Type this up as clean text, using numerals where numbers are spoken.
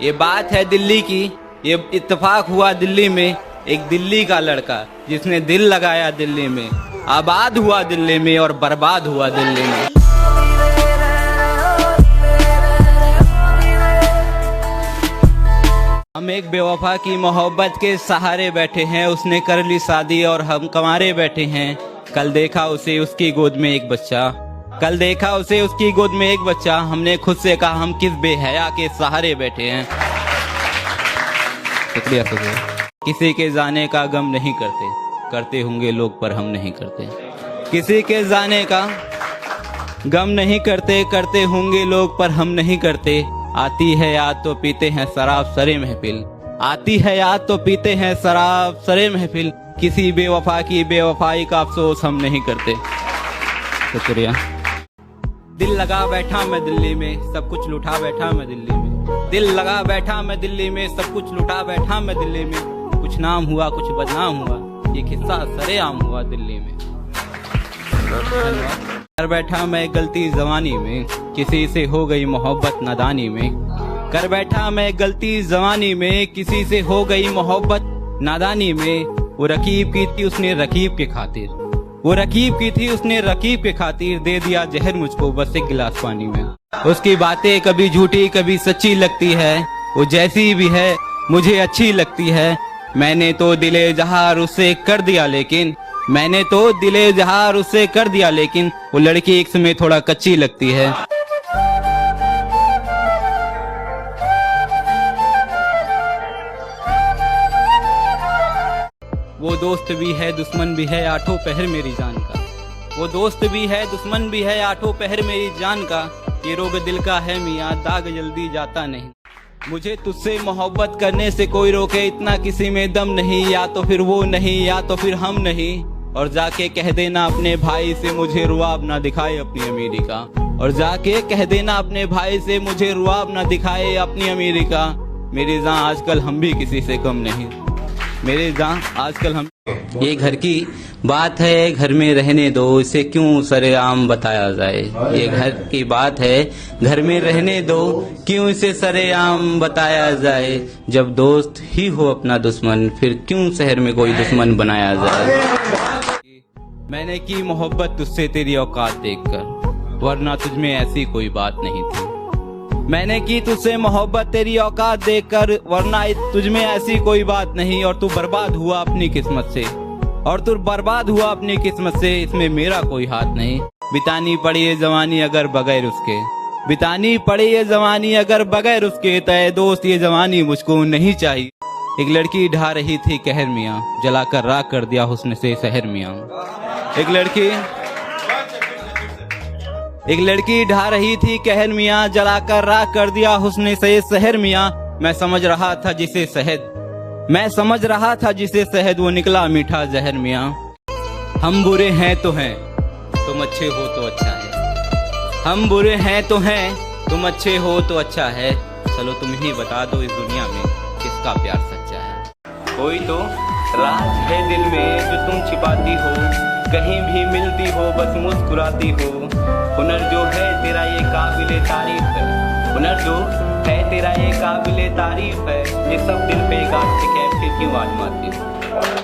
ये बात है दिल्ली की। ये इत्तेफाक हुआ दिल्ली में, एक दिल्ली का लड़का जिसने दिल लगाया दिल्ली में, आबाद हुआ दिल्ली में और बर्बाद हुआ दिल्ली में। हम एक बेवफा की मोहब्बत के सहारे बैठे हैं, उसने कर ली शादी और हम कंवारे बैठे हैं। कल देखा उसे उसकी गोद में एक बच्चा, कल देखा उसे उसकी गोद में एक बच्चा। हमने खुद से कहा हम किस बेहया के सहारे बैठे हैं। शुक्रिया शुक्रिया। किसी के जाने का गम नहीं करते, करते होंगे लोग पर हम नहीं करते। किसी के जाने का गम नहीं करते, करते होंगे लोग पर हम नहीं करते। आती है याद तो पीते हैं शराब सरे महफिल, आती है याद तो पीते हैं शराब सरे महफिल। किसी बेवफा की बेवफाई का अफसोस हम नहीं करते। शुक्रिया। दिल लगा बैठा मैं दिल्ली में, सब कुछ लुटा बैठा मैं दिल्ली में। दिल लगा बैठा मैं दिल्ली में, सब कुछ लुटा बैठा मैं दिल्ली में। कुछ नाम हुआ कुछ बदनाम हुआ, ये किस्सा सरेआम हुआ दिल्ली में। कर बैठा मैं गलती जवानी में, किसी से हो गई मोहब्बत नादानी में। कर बैठा मैं गलती जवानी में, किसी से हो गई मोहब्बत नादानी में। वो रकीब की थी उसने रकीब के खातिर, वो रकीब की थी उसने रकीब के खातिर। दे दिया जहर मुझको बस एक गिलास पानी में। उसकी बातें कभी झूठी कभी सच्ची लगती है, वो जैसी भी है मुझे अच्छी लगती है। मैंने तो दिले जहार उससे कर दिया लेकिन, मैंने तो दिले जहार उससे कर दिया लेकिन। वो लड़की एक समय थोड़ा कच्ची लगती है। वो दोस्त भी है दुश्मन भी है आठों पहर मेरी जान का। वो दोस्त भी है दुश्मन भी है आठों पहर मेरी जान का। ये रोग दिल का है मियाँ दाग जल्दी जाता नहीं। मुझे तुझसे मोहब्बत करने से कोई रोके, इतना किसी में दम नहीं। या तो फिर वो नहीं या तो फिर हम नहीं। और जाके कह देना अपने भाई से मुझे रुआब ना दिखाए अपनी अमीरी का। और जाके कह देना अपने भाई से मुझे रुआब ना दिखाए अपनी अमीरी का। मेरी जान आजकल हम भी किसी से कम नहीं, मेरे जान आजकल हम। ये घर की बात है घर में रहने दो, इसे क्यों सरेआम बताया जाए। ये घर की बात है घर में रहने दो, क्यों इसे सरेआम बताया जाए। जब दोस्त ही हो अपना दुश्मन, फिर क्यों शहर में कोई दुश्मन बनाया जाए। मैंने की मोहब्बत तुझसे तेरी औकात देखकर, वरना तुझमें ऐसी कोई बात नहीं थी। मैंने की तुझसे मोहब्बत तेरी औकात देखकर, वरना तुझमें ऐसी कोई बात नहीं। और तू बर्बाद हुआ अपनी किस्मत से, और तू बर्बाद हुआ अपनी किस्मत से। इसमें मेरा कोई हाथ नहीं। बितानी पड़ी ये जवानी अगर बगैर उसके, बितानी पड़ी ये जवानी अगर बगैर उसके। तय दोस्त ये जवानी मुझको नहीं चाहिए। एक लड़की ढा रही थी कहर मियाँ, जलाकर राख कर दिया हुस्न से शहर मियाँ। एक लड़की ढा रही थी कहर मियाँ, जलाकर राख कर दिया हुस्न से शहर मियाँ। मैं समझ रहा था जिसे शहद, मैं समझ रहा था जिसे शहद, वो निकला मीठा जहर मियाँ। हम बुरे हैं तो हैं, तुम अच्छे हो तो अच्छा है। हम बुरे हैं तो हैं, तुम अच्छे हो तो अच्छा है। चलो तुम ही बता दो इस दुनिया में किसका प्यार सच्चा है। कोई तो राज है दिल में जो तुम छिपाती हो, कहीं भी मिलती हो बस मुस्कुराती हो। हुनर जो है तेरा ये काबिले तारीफ है, हुनर जो है तेरा ये काबिले तारीफ है। ये सब दिल पे गाँठ के फिर क्यों आजमाती हो।